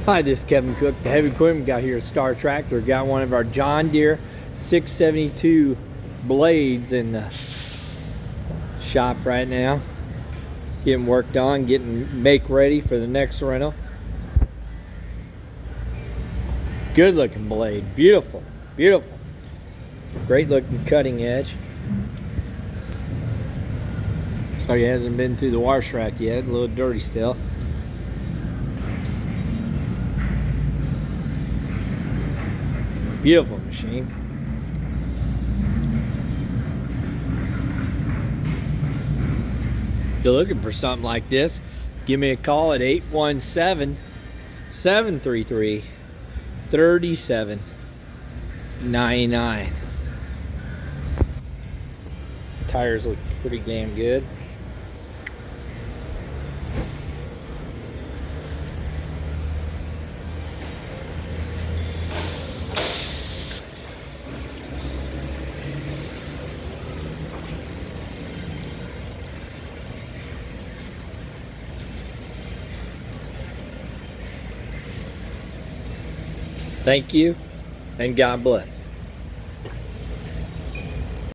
Hi, this is Kevin Cook, the heavy equipment guy here at Star Tractor. Got one of our John Deere 672 blades in the shop right now. Getting worked on, getting make ready for the next rental. Good looking blade, beautiful, beautiful. Great looking cutting edge. So he hasn't been through the wash rack yet, a little dirty still. Beautiful machine. If you're looking for something like this, give me a call at 817-733-3799. Tires look pretty damn good. Thank you, and God bless.